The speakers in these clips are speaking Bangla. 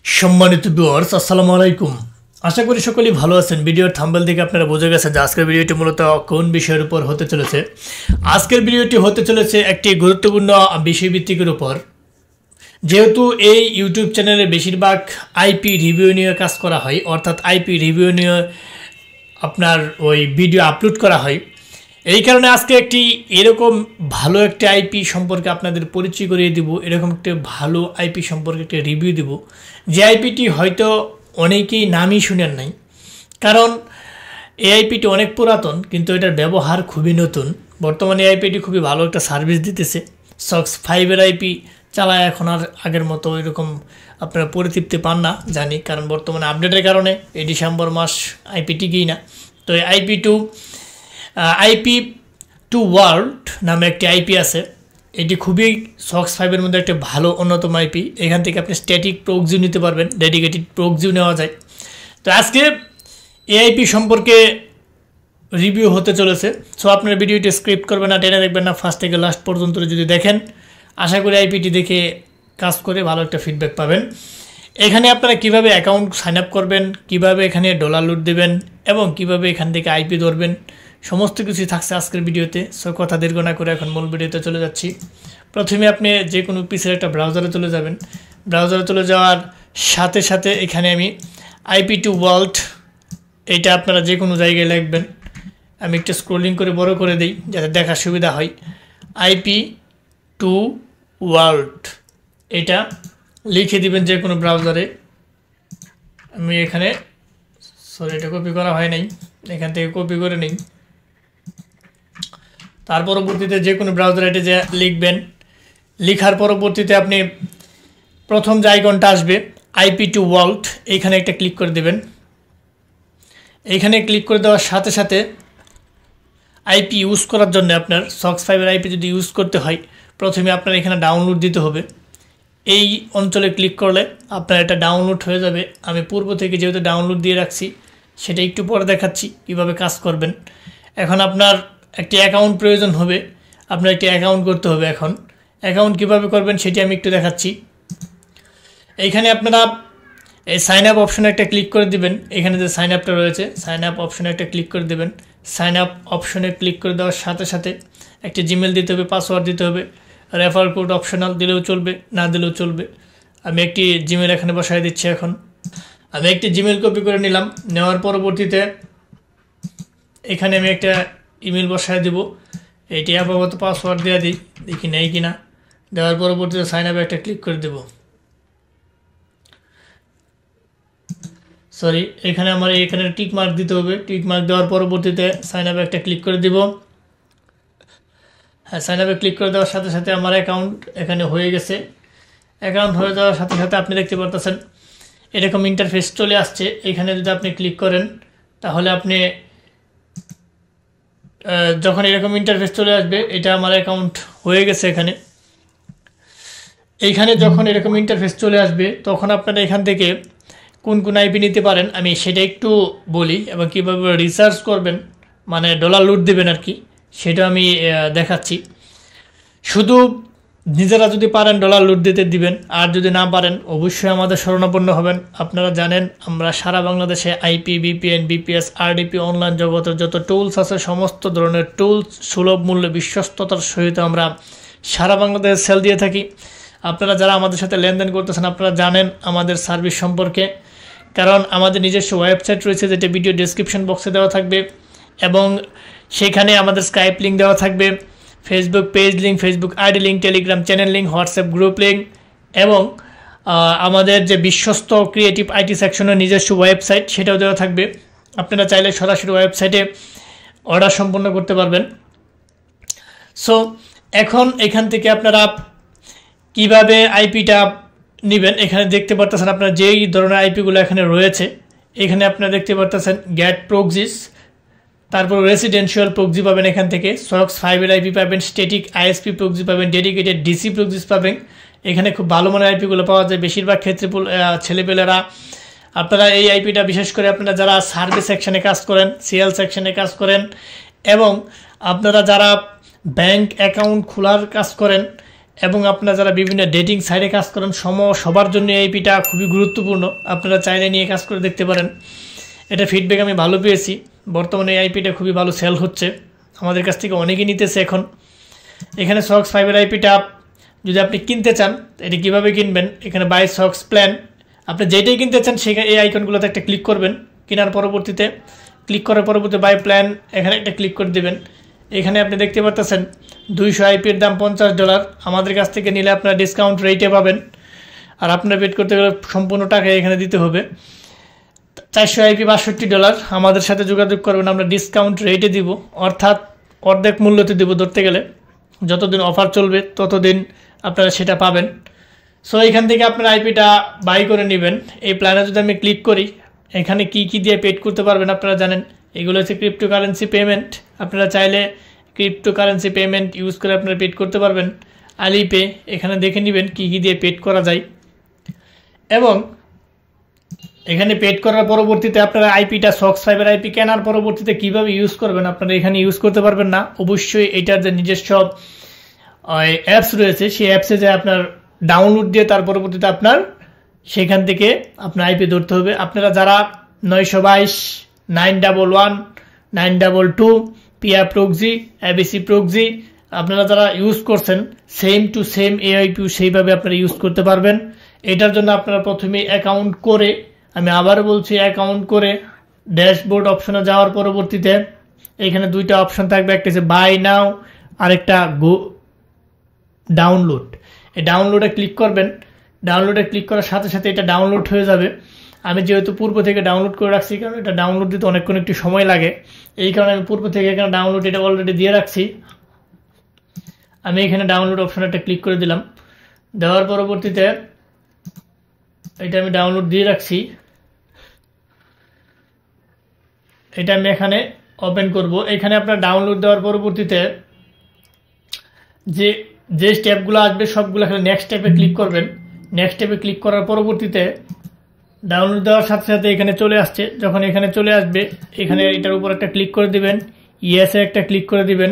सम्मानित ভিউয়ার্স আসসালামু আলাইকুম। আশা করি সকলেই ভালো আছেন। ভিডিওর থাম্বনেল থেকে আপনারা বুঝে গেছেন যে আজকের ভিডিওটি মূলত কোন বিষয়ের উপর হতে চলেছে। আজকের ভিডিওটি হতে চলেছে একটি গুরুত্বপূর্ণ বিষয়ভিত্তিকের উপর। যেহেতু এই ইউটিউব চ্যানেলে বেশিরভাগ আইপি রিভিউ নিয়ে কাজ করা হয়, অর্থাৎ আইপি রিভিউ নিয়ে আপনার ওই ভিডিও আপলোড করা হয়, এই কারণে আজকে একটি এরকম ভালো একটা আইপি সম্পর্কে আপনাদের পরিচয় করিয়ে দিব। এরকম একটা ভালো আইপি সম্পর্কে একটা রিভিউ দিব, যে আইপিটি হয়তো অনেকেই নামই শুনেন নাই। কারণ এই আইপিটি অনেক পুরাতন, কিন্তু এটার ব্যবহার খুবই নতুন। বর্তমানে এই আইপিটি খুবই ভালো একটা সার্ভিস দিতেছে। সক্স 5-এর আইপি চালায় এখন আর আগের মতো এরকম আপনারা পরিতৃপ্তি পান না জানি, কারণ বর্তমানে আপডেটের কারণে এই ডিসেম্বর মাস আইপি টিকেই না। তো এই আইপি টু ওয়ার্ল্ড নামে একটি আইপি আছে। এটি খুবই সক্স 5-এর মধ্যে একটা ভালো অন্যতম আইপি। এখান থেকে আপনি স্ট্যাটিক প্রক্সিও নিতে পারবেন, ডেডিকেটেড প্রক্সিও নেওয়া যায়। তো আজকে এই আইপি সম্পর্কে রিভিউ হতে চলেছে। সো আপনার ভিডিওটি স্ক্রিপ্ট করবেন না, টেনে দেখবেন না, ফার্স্ট থেকে লাস্ট পর্যন্ত যদি দেখেন, আশা করি আইপিটি দেখে কাজ করে ভালো একটা ফিডব্যাক পাবেন। এখানে আপনারা কিভাবে অ্যাকাউন্ট সাইন আপ করবেন, কিভাবে এখানে ডলার লুট দেবেন এবং কিভাবে এখান থেকে আইপি ধরবেন, সমস্ত কিছুই থাকছে আজকের ভিডিওতে। সো কথা দীর্ঘ না করে এখন মূল ভিডিওতে চলে যাচ্ছি। প্রথমে আপনি যে কোনো পিসের একটা ব্রাউজারে চলে যাবেন। ব্রাউজারে চলে যাওয়ার সাথে সাথে এখানে আমি আইপি টু ওয়ার্ল্ড, এটা আপনারা যে কোনো জায়গায় লিখবেন। আমি একটু স্ক্রলিং করে বড় করে দিই যাতে দেখার সুবিধা হয়। আইপি টু ওয়ার্ল্ড এটা লিখে দিবেন যে কোনো ব্রাউজারে। আমি এখানে এটা কপি করা হয় নাই, এখান থেকে কপি করে নিই। তার পরবর্তীতে যে কোনো ব্রাউজারে এটা যে লিখবেন, লিখার পরবর্তীতে আপনি প্রথম যে আইকনটা আসবে আইপি টু ওয়ার্ল্ড, এইখানে একটা ক্লিক করে দেবেন। এইখানে ক্লিক করে দেওয়ার সাথে সাথে আইপি ইউজ করার জন্য আপনার সক্স 5-এর আইপি যদি ইউজ করতে হয়, প্রথমে আপনার এখানে ডাউনলোড দিতে হবে। এই অঞ্চলে ক্লিক করলে আপনার এটা ডাউনলোড হয়ে যাবে। আমি পূর্ব থেকে যেহেতু ডাউনলোড দিয়ে রাখছি, সেটা একটু পরে দেখাচ্ছি কীভাবে কাজ করবেন। এখন আপনার একটি অ্যাকাউন্ট প্রয়োজন হবে, আপনার একটি অ্যাকাউন্ট করতে হবে। এখন অ্যাকাউন্ট কীভাবে করবেন সেটি আমি একটু দেখাচ্ছি। এইখানে আপনারা এই সাইন আপ অপশনে একটা ক্লিক করে দিবেন। এখানে যে সাইন আপটা রয়েছে, সাইন আপ অপশনে একটা ক্লিক করে দেবেন। সাইন আপ অপশনে ক্লিক করে দেওয়ার সাথে সাথে একটি জিমেল দিতে হবে, পাসওয়ার্ড দিতে হবে। রেফার কোড অপশনাল, দিলেও চলবে, না দিলেও চলবে। আমি একটি জিমেল এখানে বসায় দিচ্ছি। এখন আমি একটি জিমেল কপি করে নিলাম। নেওয়ার পরবর্তীতে এখানে আমি একটা ইমেল বসায় দেব। এটি আপাতত পাসওয়ার্ড দেওয়া দিই, দেখি নেই কিনা। দেওয়ার পরবর্তীতে সাইন আপে একটা ক্লিক করে দেব। সরি, এখানে আমার এখানে টিক মার্ক দিতে হবে। টিক মার্ক দেওয়ার পরবর্তীতে সাইন আপে একটা ক্লিক করে দেব। হ্যাঁ, সাইন আপে ক্লিক করে দেওয়ার সাথে সাথে আমার অ্যাকাউন্ট এখানে হয়ে গেছে। অ্যাকাউন্ট হয়ে যাওয়ার সাথে সাথে আপনি দেখতে পারতেছেন এরকম ইন্টারফেস চলে আসছে। এখানে যদি আপনি ক্লিক করেন, তাহলে আপনি যখন এরকম ইন্টারফেস চলে আসবে, এটা আমার অ্যাকাউন্ট হয়ে গেছে। এইখানে যখন এরকম ইন্টারফেস চলে আসবে, তখন আপনারা এখান থেকে কোন কোন আইপি নিতে পারেন আমি সেটা একটু বলি, এবং কীভাবে রিসার্চ করবেন, মানে ডলার লুট দেবেন আর কি, সেটা আমি দেখাচ্ছি। শুধু নিজেরা যদি পারেন ডলার লুট দিতে দিবেন, আর যদি না পারেন অবশ্যই আমাদের শরণাপন্ন হবেন। আপনারা জানেন আমরা সারা বাংলাদেশে আইপি, বিপিএন, বিপিএস, আরডিপি, অনলাইন জগতের যত টুলস আছে সমস্ত ধরনের টুলস সুলভ মূল্যে বিশ্বস্ততার সহিত আমরা সারা বাংলাদেশে সেল দিয়ে থাকি। আপনারা যারা আমাদের সাথে লেনদেন করতেছেন, আপনারা জানেন আমাদের সার্ভিস সম্পর্কে, কারণ আমাদের নিজস্ব ওয়েবসাইট রয়েছে, যেটা ভিডিও ডেসক্রিপশন বক্সে দেওয়া থাকবে, এবং সেখানে আমাদের স্কাইপ লিঙ্ক দেওয়া থাকবে, Facebook page link, Facebook ID link, Telegram channel link, WhatsApp group link, এবং আমাদের যে বিশ্বস্ত ক্রিয়েটিভ আইটি সেকশনের নিজস্ব ওয়েবসাইট সেটাও দেওয়া থাকবে। আপনারা চাইলে সরাসরি ওয়েবসাইটে অর্ডার সম্পন্ন করতে পারবেন। সো এখন এখান থেকে আপনারা কিভাবে আইপিটা নেবেন, এখানে দেখতে পারতেছেন আপনারা যেই ধরনের আইপিগুলো এখানে রয়েছে। এখানে আপনারা দেখতে পারতেছেন গ্যাট প্রক্সিস, তারপর রেসিডেন্সিয়াল প্রক্সি পাবেন। এখান থেকে সক্স 5-এর আইপি পাবেন, স্ট্যাটিক আইএসপি প্রক্সি পাবেন, ডেডিকেটেড ডিসি প্রক্সিস পাবেন। এখানে খুব ভালো মানের আইপিগুলো পাওয়া যায়। বেশিরভাগ ক্ষেত্রে ছেলেপেলেরা আপনারা এই আইপিটা, বিশেষ করে আপনারা যারা সার্ভিস সেকশনে কাজ করেন, সিএল সেকশনে কাজ করেন, এবং আপনারা যারা ব্যাংক অ্যাকাউন্ট খোলার কাজ করেন, এবং আপনারা যারা বিভিন্ন ডেটিং সাইটে কাজ করেন সবার জন্য এই আইপিটা খুবই গুরুত্বপূর্ণ। আপনারা চাইলে নিয়ে কাজ করে দেখতে পারেন। এটা ফিডব্যাক আমি ভালো পেয়েছি। বর্তমানে এই আইপিটা খুবই ভালো সেল হচ্ছে, আমাদের কাছ থেকে অনেকেই নিতেছে এখন। এখানে সক্স 5 আইপিটা যদি আপনি কিনতে চান, এটা কীভাবে কিনবেন, এখানে বাই সক্স প্ল্যান, আপনি যেটাই কিনতে চান সেখানে এই আইকনগুলোতে একটা ক্লিক করবেন। কেনার পরবর্তীতে ক্লিক করার পরবর্তীতে বাই প্ল্যান এখানে একটা ক্লিক করে দেবেন। এখানে আপনি দেখতে পাচ্ছেন 200 আইপির দাম $50। আমাদের কাছ থেকে নিলে আপনারা ডিসকাউন্ট রেটে পাবেন, আর আপনার পেড করতে গেলে সম্পূর্ণ টাকা এখানে দিতে হবে। 400 আইপি $62। আমাদের সাথে যোগাযোগ করবেন, আমরা ডিসকাউন্ট রেটে দিব, অর্থাৎ অর্ধেক মূল্যতে দিব ধরতে গেলে। যতদিন অফার চলবে ততদিন আপনারা সেটা পাবেন। সো এখান থেকে আপনারা আইপিটা বাই করে নেবেন। এই প্ল্যানে যদি আমি ক্লিক করি, এখানে কি কি দিয়ে পেড করতে পারবেন আপনারা জানেন। এগুলো হচ্ছে ক্রিপ্টোকারেন্সি পেমেন্ট। আপনারা চাইলে ক্রিপ্টোকারেন্সি পেমেন্ট ইউজ করে আপনারা পেড করতে পারবেন। আলিপে এখানে দেখে নেবেন কি কি দিয়ে পেড করা যায়, এবং এখানে পেড করার পরবর্তীতে আপনারা আইপিটা সক্স 5 আইপি কেনার পরবর্তীতে কিভাবে ইউজ করবেন আপনারা এখানে ইউজ করতে পারবেন না। অবশ্যই এটার যে নিজস্ব অ্যাপস রয়েছে সেই অ্যাপসে যে আপনার ডাউনলোড দিয়ে তার পরবর্তীতে আপনার সেখান থেকে আপনার আইপি ধরতে হবে। আপনারা যারা 922, 911, 922, পিয়া প্রক্সি, এবিসি প্রক্সি আপনারা যারা ইউজ করছেন, সেম টু সেম এআইপিও সেইভাবে আপনারা ইউজ করতে পারবেন। এটার জন্য আপনারা প্রথমে অ্যাকাউন্ট করে, আমি আবারও বলছি, অ্যাকাউন্ট করে ড্যাশবোর্ড অপশনে যাওয়ার পরবর্তীতে এখানে দুইটা অপশন থাকবে, একটা হচ্ছে বাই নাও, আরেকটা গো ডাউনলোড। এই ডাউনলোডে ক্লিক করবেন। ডাউনলোডে ক্লিক করার সাথে সাথে এটা ডাউনলোড হয়ে যাবে। আমি যেহেতু পূর্ব থেকে ডাউনলোড করে রাখছি, কারণ এটা ডাউনলোড দিতে অনেকক্ষণ একটু সময় লাগে, এই কারণে আমি পূর্ব থেকে এখানে ডাউনলোড এটা অলরেডি দিয়ে রাখছি। আমি এখানে ডাউনলোড অপশনে একটা ক্লিক করে দিলাম। দেওয়ার পরবর্তীতে এটা আমি ডাউনলোড দিয়ে রাখছি, এটা আমি এখানে ওপেন করব। এখানে আপনার ডাউনলোড দেওয়ার পরবর্তীতে যে স্টেপগুলো আসবে সবগুলো এখানে নেক্সট স্টেপে ক্লিক করবেন। নেক্সট স্টেপে ক্লিক করার পরবর্তীতে ডাউনলোড দেওয়ার সাথে সাথে এখানে চলে আসছে। যখন এখানে চলে আসবে, এখানে এটার উপর একটা ক্লিক করে দিবেন, ইয়েসে একটা ক্লিক করে দিবেন।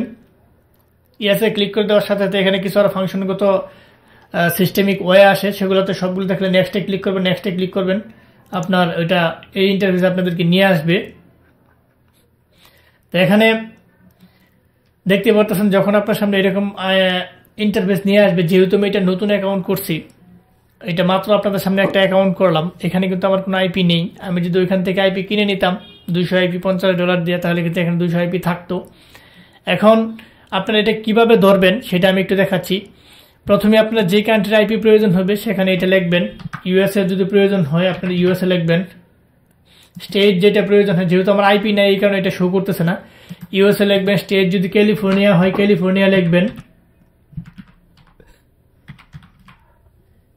ইয়েসে ক্লিক করে দেওয়ার সাথে সাথে এখানে কিছু আরও ফাংশনগত সিস্টেমিক ওয়ে আসে, সেগুলোতে সবগুলো দেখলে নেক্সটে ক্লিক করবেন। নেক্সটে ক্লিক করবেন, আপনার ওইটা এই ইন্টারফেস আপনাদেরকে নিয়ে আসবে। তো এখানে দেখতে পারতেছেন যখন আপনার সামনে এরকম ইন্টারফেস নিয়ে আসবে, যেহেতু আমি এটা নতুন অ্যাকাউন্ট করছি, এটা মাত্র আপনাদের সামনে একটা অ্যাকাউন্ট করলাম, এখানে কিন্তু আমার কোনো আইপি নেই। আমি যদি ওইখান থেকে আইপি কিনে নিতাম $200 আইপি $50 দিয়ে, তাহলে কিন্তু এখানে 200 আইপি থাকতো। এখন আপনারা এটা কিভাবে ধরবেন সেটা আমি একটু দেখাচ্ছি। প্রথমে আপনার যে কান্ট্রির আইপি প্রয়োজন হবে সেখানে এটা লিখবেন। ইউএসএ যদি প্রয়োজন হয় আপনারা ইউএসএ লিখবেন। স্টেট যেটা প্রয়োজন হয়, যেহেতু আমার আইপি নেই এই কারণে এটা শো করতেছে না, ইউএসএ লিখবেন। স্টেট যদি ক্যালিফোর্নিয়া হয় ক্যালিফোর্নিয়া লিখবেন,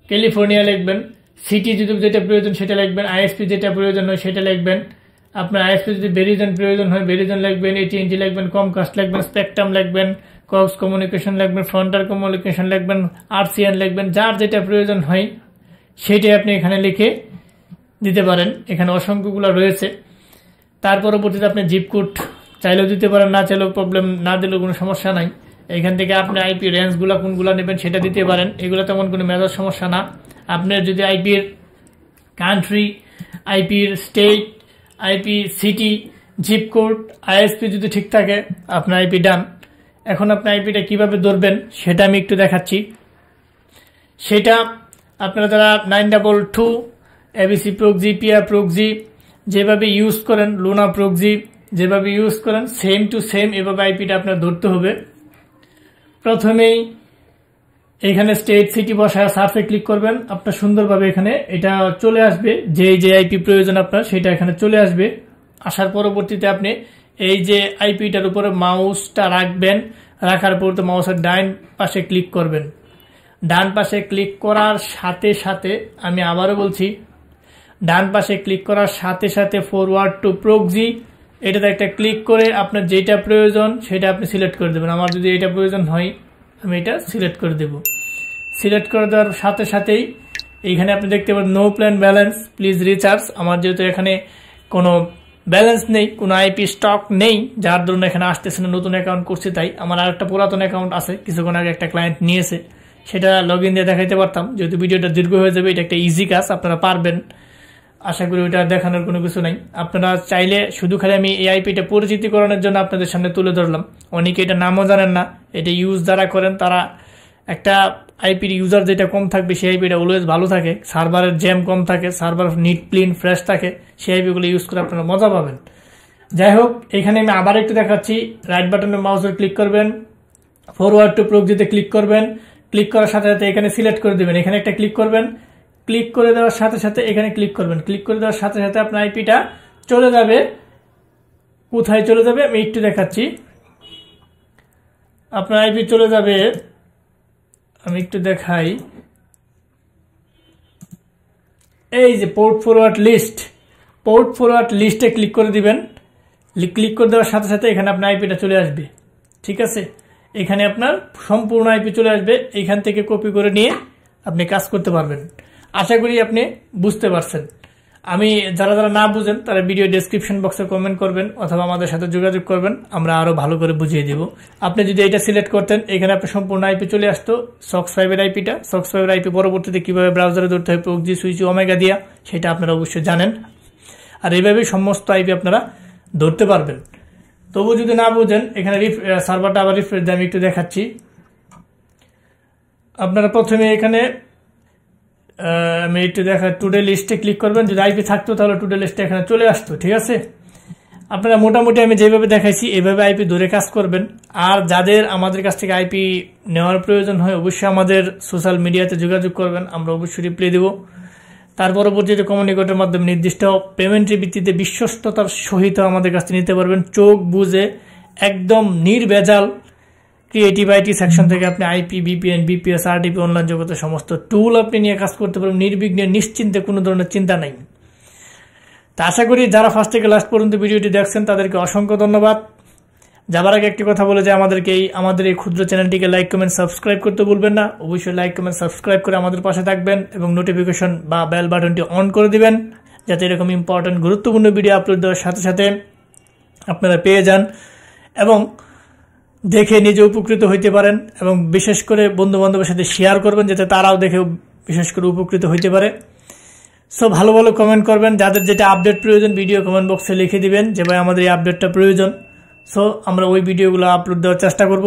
ক্যালিফোর্নিয়া লিখবেন। সিটি যদি যেটা প্রয়োজন সেটা লিখবেন। আইএসপি যেটা প্রয়োজন হয় সেটা লিখবেন। আপনার আইএসপি যদি ভেরিজন প্রয়োজন হয় ভেরিজন লিখবেন, এটিএনটি লিখবেন, কমকাস্ট লিখবেন, স্পেকট্রাম লিখবেন, কক্স কমিউনিকেশন লিখবেন, ফ্রন্টার কমিউনিকেশন লিখবেন, আরসিএন লিখবেন। যার যেটা প্রয়োজন হয় সেটাই আপনি এখানে লিখে দিতে পারেন। এখানে অসংখ্যগুলো রয়েছে। তার পরবর্তীতে আপনি জিপ কোড চাইলেও দিতে পারেন, না চাইলেও প্রবলেম, না দিলেও কোনো সমস্যা নাই। এখান থেকে আপনি আইপি রেঞ্জগুলো কোনগুলো নেবেন সেটা দিতে পারেন। এগুলো তেমন কোনো মেজর সমস্যা না। আপনার যদি আইপির কান্ট্রি, আইপির state, IP city, zip code, ISP যদি ঠিক থাকে আপনার আইপি ডান। এখন আপনি আইপিটা কিভাবে ধরবেন সেটা আমি একটু দেখাচ্ছি। সেটা আপনারা যারা 922, এবিসি প্রক্সি, পিয়া প্রক্সি যেভাবে ইউজ করেন, লুনা প্রক্সি যেভাবে ইউজ করেন, সেম টু সেম এভাবে আইপিটা আপনার ধরতে হবে। প্রথমেই এখানে স্টেট সিটি বসায় সার্চে ক্লিক করবেন। আপনার সুন্দরভাবে এখানে এটা চলে আসবে, যে আইপি প্রয়োজন আপনার সেটা এখানে চলে আসবে। আসার পরবর্তীতে আপনি এই যে আইপিটার উপরে মাউসটা রাখবেন, রাখার পর তো মাউসের ডান পাশে ক্লিক করবেন। ডান পাশে ক্লিক করার সাথে সাথে, আমি আবারও বলছি, ডান পাশে ক্লিক করার সাথে সাথে ফরওয়ার্ড টু প্রক্সি এটাতে একটা ক্লিক করে আপনার যেটা প্রয়োজন সেটা আপনি সিলেক্ট করে দেবেন। আমার যদি এটা প্রয়োজন হয় আমি এটা সিলেক্ট করে দেব। সিলেক্ট করে দেওয়ার সাথে সাথেই এইখানে আপনি দেখতে পাবেন no plan balance please recharge. আমার যেহেতু এখানে কোনো ব্যালেন্স নেই, কোনো আইপি স্টক নেই, যার জন্য এখানে আসতেছে না, নতুন অ্যাকাউন্ট করছি তাই। আমার আর একটা পুরাতন অ্যাকাউন্ট আছে, কিছুক্ষণ আগে একটা ক্লায়েন্ট নিয়েছে, সেটা লগ ইন দিয়ে দেখাইতে পারতাম, যেহেতু ভিডিওটা দীর্ঘ হয়ে যাবে। এটা একটা ইজি কাজ, আপনারা পারবেন, আশা করি ওইটা দেখানোর কোনো কিছু নাই। আপনারা চাইলে শুধু খালি আমি এই আইপিটা পরিচিতিকরণের জন্য আপনাদের সামনে তুলে ধরলাম। অনেকে এটা নামও জানেন না, এটা ইউজ যারা করেন তারা একটা আইপির ইউজার যেটা কম থাকবে সেই আইপিটা অলওয়েজ ভালো থাকে, সার্ভারের জ্যাম কম থাকে, সার্ভার নিট ক্লিন ফ্রেশ থাকে, সেই আইপিগুলো ইউজ করে আপনারা মজা পাবেন। যাই হোক, এখানে আমি আবার একটু দেখাচ্ছি। রাইট বাটনে মাউসের ক্লিক করবেন, ফরওয়ার্ড টু প্রক্সিতে ক্লিক করবেন। ক্লিক করার সাথে সাথে এখানে সিলেক্ট করে দেবেন, এখানে একটা ক্লিক করবেন। ক্লিক করে দেওয়ার সাথে সাথে এখানে ক্লিক করবেন। ক্লিক করে দেওয়ার সাথে সাথে আপনার আইপিটা চলে যাবে। কোথায় চলে যাবে আমি একটু দেখাচ্ছি। আপনার আইপি চলে যাবে, আমি একটু দেখাই, এই যে port forward list. Port forward লিস্টে ক্লিক করে দিবেন। ক্লিক করে দেওয়ার সাথে সাথে এখানে আপনার আইপিটা চলে আসবে। ঠিক আছে, এখানে আপনার সম্পূর্ণ আইপি চলে আসবে। এখান থেকে কপি করে নিয়ে আপনি কাজ করতে পারবেন। আশা করি আপনি বুঝতে পারছেন। আমি যারা যারা না বুঝেন তারা ভিডিও ডেসক্রিপশন বক্সে কমেন্ট করবেন অথবা আমাদের সাথে যোগাযোগ করবেন, আমরা আরো ভালো করে বুঝিয়ে দিব। আপনি যদি এটা সিলেক্ট করতেন, এখানে আপনার সম্পূর্ণ আইপি চলে আসতো। সক্স 5 এর আইপিটা, সক্স 5 এর আইপি পরবর্তীতে কিভাবে ব্রাউজারে ধরতে হয় প্রক্সি, সুইচি, ওমেগা দিয়া, সেটা আপনারা অবশ্যই জানেন। আর এইভাবেই সমস্ত আইপি আপনারা ধরতে পারবেন। তবু যদি না বুঝেন, এখানে সার্ভারটা আবার রিফ্রেশ দিয়ে আমি একটু দেখাচ্ছি। আপনারা প্রথমে এখানে আমি একটু দেখা টুডে লিস্টে ক্লিক করবেন। যদি আইপি থাকতো তাহলে টুডে লিস্টে এখানে চলে আসতো। ঠিক আছে, আপনারা মোটামুটি আমি যেভাবে দেখাইছি এইভাবে আইপি ধরে কাজ করবেন। আর যাদের আমাদের কাছ থেকে আইপি নেওয়ার প্রয়োজন হয় অবশ্যই আমাদের সোশ্যাল মিডিয়াতে যোগাযোগ করবেন, আমরা অবশ্যই রিপ্লাই দেব। তার পরবর্তীতে কমিউনিকেটের মাধ্যমে নির্দিষ্ট পেমেন্টের ভিত্তিতে বিশ্বস্ততার সহিত আমাদের কাছ থেকে নিতে পারবেন। চোখ বুঝে একদম নির্ভেজাল ক্রিয়েটিভ আইটি সেকশন থেকে আপনি IP, VPN, BPS, RDP, online জগতের সমস্ত টুল আপনি নিয়ে কাজ করতে পারবেন নির্বিঘ্নে, নিশ্চিন্তে, কোনো ধরনের চিন্তা নাই। তা আশা করি যারা ফার্স্ট থেকে লাস্ট পর্যন্ত ভিডিওটি দেখছেন তাদেরকে অসংখ্য ধন্যবাদ। যাবার আগে একটি কথা বলে যে আমাদের এই ক্ষুদ্র চ্যানেলটিকে লাইক, কমেন্ট, সাবস্ক্রাইব করতে ভুলবেন না। অবশ্যই লাইক, কমেন্ট, সাবস্ক্রাইব করে আমাদের পাশে থাকবেন এবং নোটিফিকেশন বা বেল বাটনটি অন করে দিবেন, যাতে এরকম ইম্পর্টেন্ট গুরুত্বপূর্ণ ভিডিও আপলোড দেওয়ার সাথে সাথে আপনারা পেয়ে যান এবং দেখে নিজে উপকৃত হইতে পারেন। এবং বিশেষ করে বন্ধু বান্ধবের সাথে শেয়ার করবেন, যাতে তারাও দেখে বিশেষ করে উপকৃত হইতে পারে। সো ভালো ভালো কমেন্ট করবেন, যাদের যেটা আপডেট প্রয়োজন ভিডিও কমেন্ট বক্সে লিখে দিবেন যে ভাই আমাদের এই আপডেটটা প্রয়োজন। সো আমরা ওই ভিডিওগুলো আপলোড দেওয়ার চেষ্টা করব।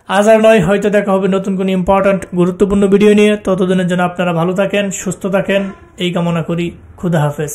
আজ আর নয়, হয়তো দেখা হবে নতুন কোনো ইম্পর্টেন্ট গুরুত্বপূর্ণ ভিডিও নিয়ে। ততদিনের জন্য আপনারা ভালো থাকেন, সুস্থ থাকেন, এই কামনা করি। খুদা হাফেজ।